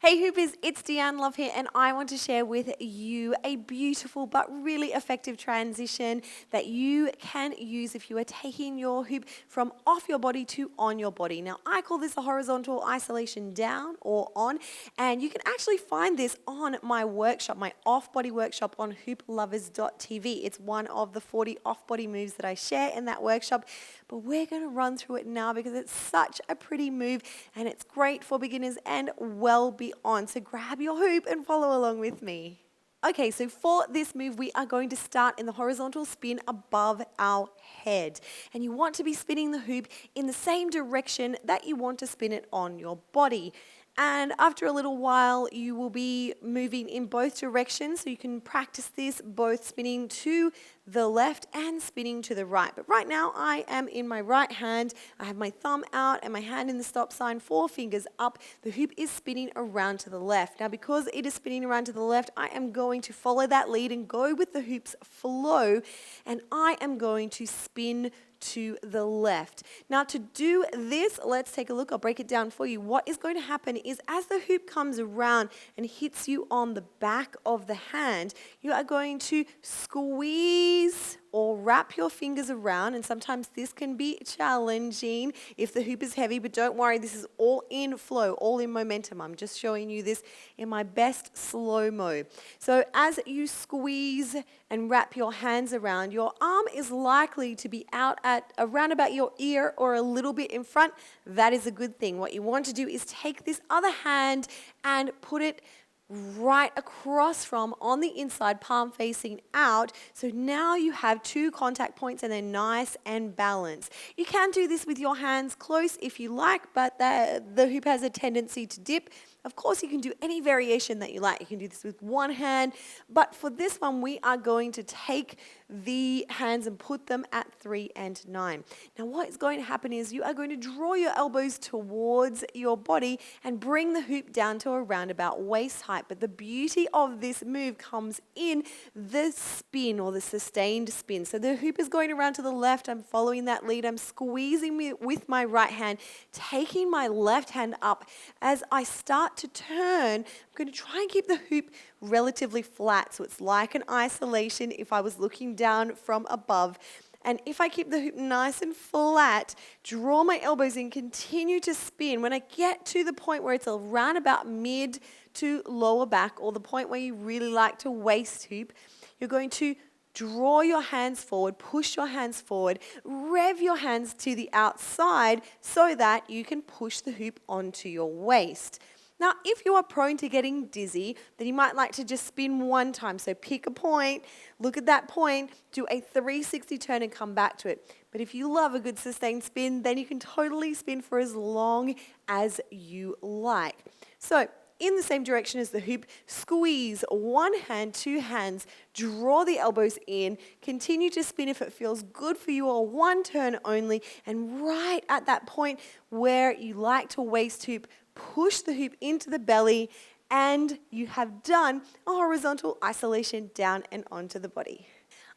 Hey Hoopers, it's Deanne Love here, and I want to share with you a beautiful but really effective transition that you can use if you are taking your hoop from off your body to on your body. Now, I call this a horizontal isolation down or on, and you can actually find this on my workshop, my off-body workshop on hooplovers.tv. It's one of the 40 off-body moves that I share in that workshop, but we're going to run through it now because it's such a pretty move, and it's great for beginners and well beyond. So grab your hoop and follow along with me. Okay, so for this move, we are going to start in the horizontal spin above our head. And you want to be spinning the hoop in the same direction that you want to spin it on your body. And after a little while, you will be moving in both directions. So you can practice this both spinning to the left and spinning to the right. But right now, I am in my right hand. I have my thumb out and my hand in the stop sign, 4 fingers up. The hoop is spinning around to the left. Now, because it is spinning around to the left, I am going to follow that lead and go with the hoop's flow. And I am going to spin to the left. Now to do this, let's take a look. I'll break it down for you. What is going to happen is as the hoop comes around and hits you on the back of the hand, you are going to squeeze or wrap your fingers around, and sometimes this can be challenging if the hoop is heavy, but don't worry, this is all in flow, all in momentum. I'm just showing you this in my best slow-mo. So as you squeeze and wrap your hands around, your arm is likely to be out at around about your ear or a little bit in front. That is a good thing. What you want to do is take this other hand and put it right across from on the inside, palm facing out. So now you have 2 contact points and they're nice and balanced. You can do this with your hands close if you like, but the hoop has a tendency to dip. Of course, you can do any variation that you like. You can do this with one hand, but for this one, we are going to take the hands and put them at 3 and 9. Now, what is going to happen is you are going to draw your elbows towards your body and bring the hoop down to around about waist height. But the beauty of this move comes in the spin or the sustained spin. So the hoop is going around to the left. I'm following that lead. I'm squeezing with my right hand, taking my left hand up. As I start to turn, I'm going to try and keep the hoop relatively flat. So it's like an isolation if I was looking down from above. And if I keep the hoop nice and flat, draw my elbows in, continue to spin. When I get to the point where it's around about mid to lower back, or the point where you really like to waist hoop, you're going to draw your hands forward, push your hands forward, rev your hands to the outside so that you can push the hoop onto your waist. Now, if you are prone to getting dizzy, then you might like to just spin one time. So pick a point, look at that point, do a 360 turn and come back to it. But if you love a good sustained spin, then you can totally spin for as long as you like. So in the same direction as the hoop, squeeze one hand, 2 hands, draw the elbows in, continue to spin if it feels good for you, or one turn only, and right at that point where you like to waist hoop, push the hoop into the belly, and you have done a horizontal isolation down and onto the body.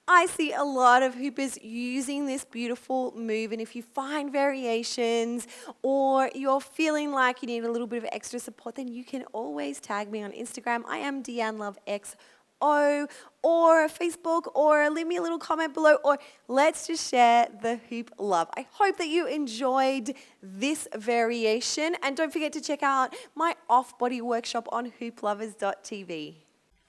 I see a lot of hoopers using this beautiful move, and if you find variations or you're feeling like you need a little bit of extra support, then you can always tag me on Instagram. I am Deanne Love XO, or Facebook, or leave me a little comment below, or let's just share the hoop love. I hope that you enjoyed this variation, and don't forget to check out my off-body workshop on hooplovers.tv.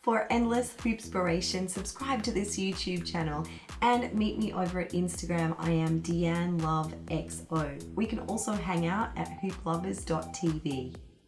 For endless hoopspiration, subscribe to this YouTube channel and meet me over at Instagram. I am Deanne Love XO. We can also hang out at hooplovers.tv.